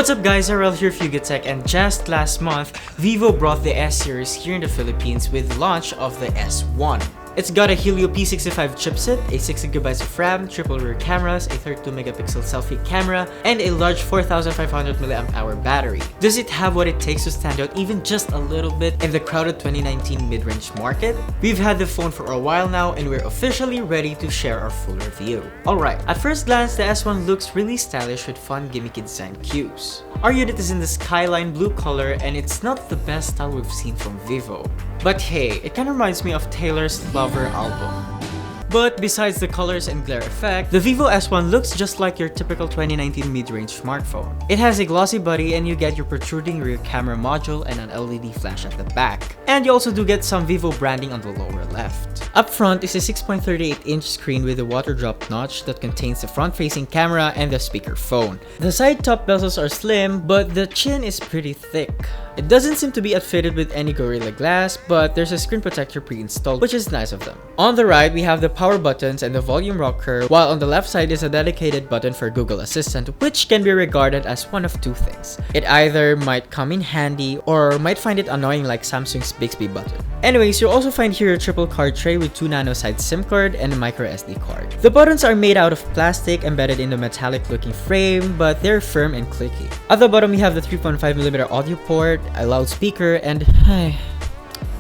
What's up guys, RL here for YugaTech, and just last month, Vivo brought the S series here in the Philippines with the launch of the S1. It's got a Helio P65 chipset, a 6GB of RAM, triple rear cameras, a 32MP selfie camera, and a large 4500mAh battery. Does it have what it takes to stand out even just a little bit in the crowded 2019 mid-range market? We've had the phone for a while now and we're officially ready to share our full review. Alright, at first glance, the S1 looks really stylish with fun gimmicky design cues. Our unit is in the skyline blue color and it's not the best style we've seen from Vivo. But hey, it kinda reminds me of Taylor's Lover album. But besides the colors and glare effect, the Vivo S1 looks just like your typical 2019 mid-range smartphone. It has a glossy body and you get your protruding rear camera module and an LED flash at the back. And you also do get some Vivo branding on the lower left. Up front is a 6.38-inch screen with a water drop notch that contains the front-facing camera and the speaker phone. The side top bezels are slim, but the chin is pretty thick. It doesn't seem to be outfitted with any Gorilla Glass, but there's a screen protector pre-installed, which is nice of them. On the right, we have the power buttons and the volume rocker, while on the left side is a dedicated button for Google Assistant, which can be regarded as one of two things. It either might come in handy or might find it annoying like Samsung's Bixby button. Anyways, you'll also find here a triple card tray with 2 nano size SIM card and a micro SD card. The buttons are made out of plastic embedded in the metallic looking frame, but they're firm and clicky. At the bottom, we have the 3.5mm audio port, a loudspeaker, and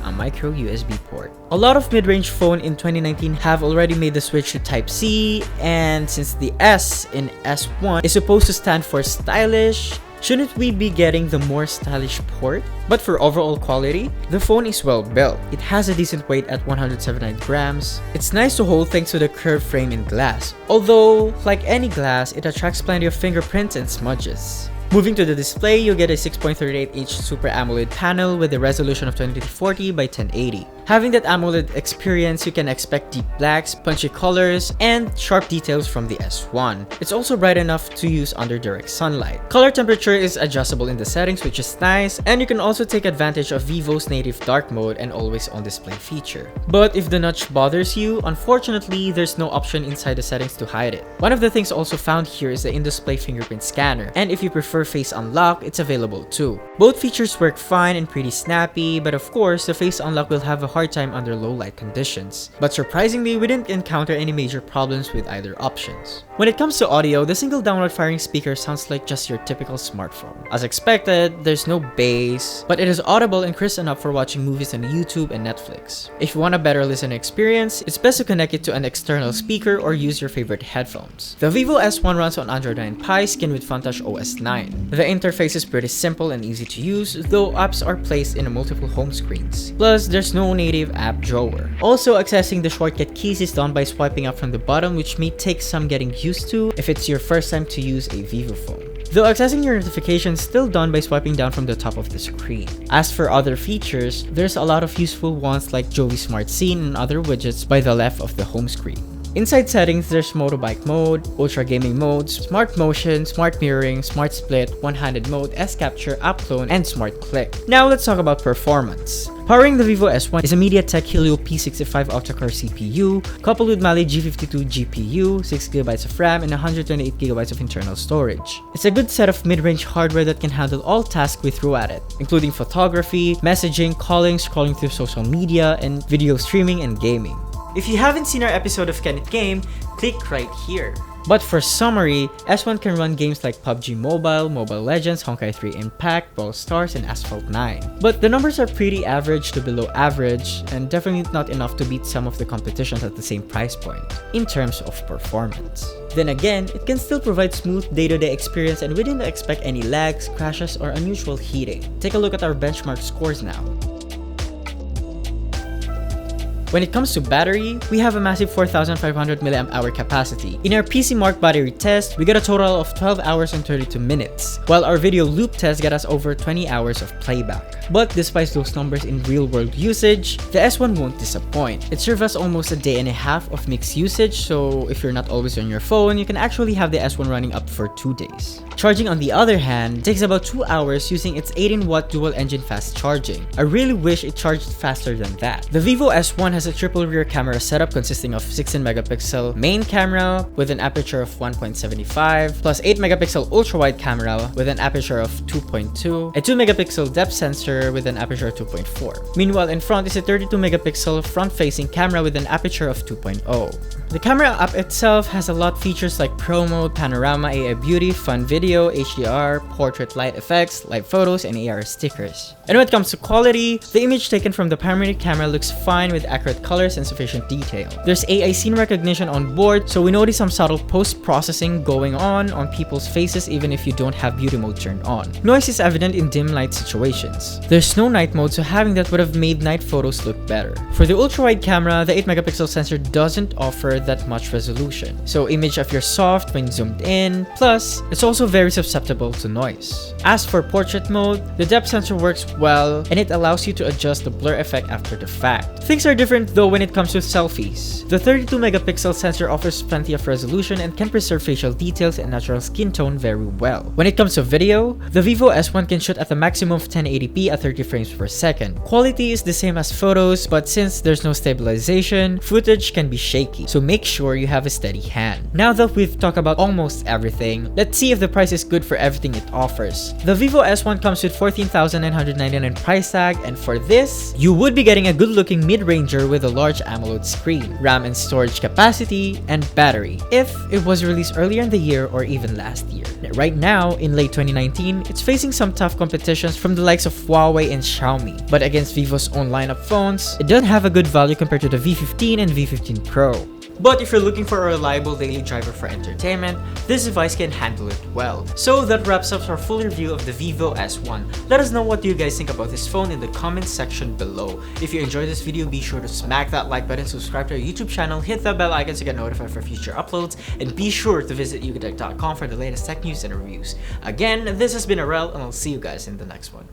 a micro USB port. A lot of mid-range phones in 2019 have already made the switch to Type-C, and since the S in S1 is supposed to stand for stylish, shouldn't we be getting the more stylish port? But for overall quality, the phone is well built. It has a decent weight at 179 grams. It's nice to hold thanks to the curved frame and glass. Although, like any glass, it attracts plenty of fingerprints and smudges. Moving to the display, you'll get a 6.38-inch Super AMOLED panel with a resolution of 2040 by 1080. Having that AMOLED experience, you can expect deep blacks, punchy colors, and sharp details from the S1. It's also bright enough to use under direct sunlight. Color temperature is adjustable in the settings, which is nice, and you can also take advantage of Vivo's native dark mode and always on display feature. But if the notch bothers you, unfortunately, there's no option inside the settings to hide it. One of the things also found here is the in-display fingerprint scanner, and if you prefer face unlock, it's available too. Both features work fine and pretty snappy, but of course, the face unlock will have a hard time under low light conditions. But surprisingly, we didn't encounter any major problems with either options. When it comes to audio, the single downward firing speaker sounds like just your typical smartphone. As expected, there's no bass, but it is audible and crisp enough for watching movies on YouTube and Netflix. If you want a better listening experience, it's best to connect it to an external speaker or use your favorite headphones. The Vivo S1 runs on Android 9 Pie skin with Funtouch OS 9. The interface is pretty simple and easy to use, though apps are placed in multiple home screens. Plus, there's no native app drawer. Also, accessing the shortcut keys is done by swiping up from the bottom, which may take some getting used to if it's your first time to use a Vivo phone. Though accessing your notifications is still done by swiping down from the top of the screen. As for other features, there's a lot of useful ones like Joey Smart Scene and other widgets by the left of the home screen. Inside settings, there's motorbike mode, ultra gaming modes, smart motion, smart mirroring, smart split, one-handed mode, S-capture, app clone, and smart click. Now let's talk about performance. Powering the Vivo S1 is a MediaTek Helio P65 octa-core CPU, coupled with Mali G52 GPU, 6GB of RAM, and 128GB of internal storage. It's a good set of mid-range hardware that can handle all tasks we throw at it, including photography, messaging, calling, scrolling through social media, and video streaming and gaming. If you haven't seen our episode of Can It Game, click right here. But for summary, S1 can run games like PUBG Mobile, Mobile Legends, Honkai 3 Impact, Brawl Stars, and Asphalt 9. But the numbers are pretty average to below average, and definitely not enough to beat some of the competitions at the same price point, in terms of performance. Then again, it can still provide smooth day-to-day experience and we didn't expect any lags, crashes, or unusual heating. Take a look at our benchmark scores now. When it comes to battery, we have a massive 4500mAh capacity. In our PC Mark battery test, we got a total of 12 hours and 32 minutes, while our video loop test got us over 20 hours of playback. But despite those numbers in real-world usage, the S1 won't disappoint. It serves us almost a day and a half of mixed usage, so if you're not always on your phone, you can actually have the S1 running up for 2 days. Charging on the other hand takes about 2 hours using its 18-watt dual engine fast charging. I really wish it charged faster than that. The Vivo S1 has has a triple rear camera setup consisting of 16 megapixel main camera with an aperture of 1.75 plus 8 megapixel ultra-wide camera with an aperture of 2.2, a 2 megapixel depth sensor with an aperture of 2.4. Meanwhile, in front is a 32 megapixel front-facing camera with an aperture of 2.0. The camera app itself has a lot of features like Pro Mode, Panorama, AI Beauty, Fun Video, HDR, Portrait Light Effects, Live Photos, and AR stickers. And when it comes to quality, the image taken from the primary camera looks fine with accurate colors and sufficient detail. There's AI scene recognition on board, so we notice some subtle post-processing going on people's faces even if you don't have beauty mode turned on. Noise is evident in dim light situations. There's no night mode, so having that would have made night photos look better. For the ultra-wide camera, the 8 megapixel sensor doesn't offer that much resolution, so image appears soft when zoomed in, plus it's also very susceptible to noise. As for portrait mode, the depth sensor works well and it allows you to adjust the blur effect after the fact. Things are different though when it comes to selfies. The 32 megapixel sensor offers plenty of resolution and can preserve facial details and natural skin tone very well. When it comes to video, the Vivo S1 can shoot at a maximum of 1080p at 30 frames per second. Quality is the same as photos, but since there's no stabilization, footage can be shaky, so make sure you have a steady hand. Now that we've talked about almost everything, let's see if the price is good for everything it offers. The Vivo S1 comes with $14,999 price tag, and for this, you would be getting a good-looking mid-ranger with a large AMOLED screen, RAM and storage capacity, and battery, if it was released earlier in the year or even last year. Right now, in late 2019, it's facing some tough competitions from the likes of Huawei and Xiaomi, but against Vivo's own line of phones, it doesn't have a good value compared to the V15 and V15 Pro. But if you're looking for a reliable daily driver for entertainment, this device can handle it well. So that wraps up our full review of the Vivo S1. Let us know what you guys think about this phone in the comments section below. If you enjoyed this video, be sure to smack that like button, subscribe to our YouTube channel, hit that bell icon to get notified for future uploads, and be sure to visit YugaTech.com for the latest tech news and reviews. Again, this has been Arel, and I'll see you guys in the next one.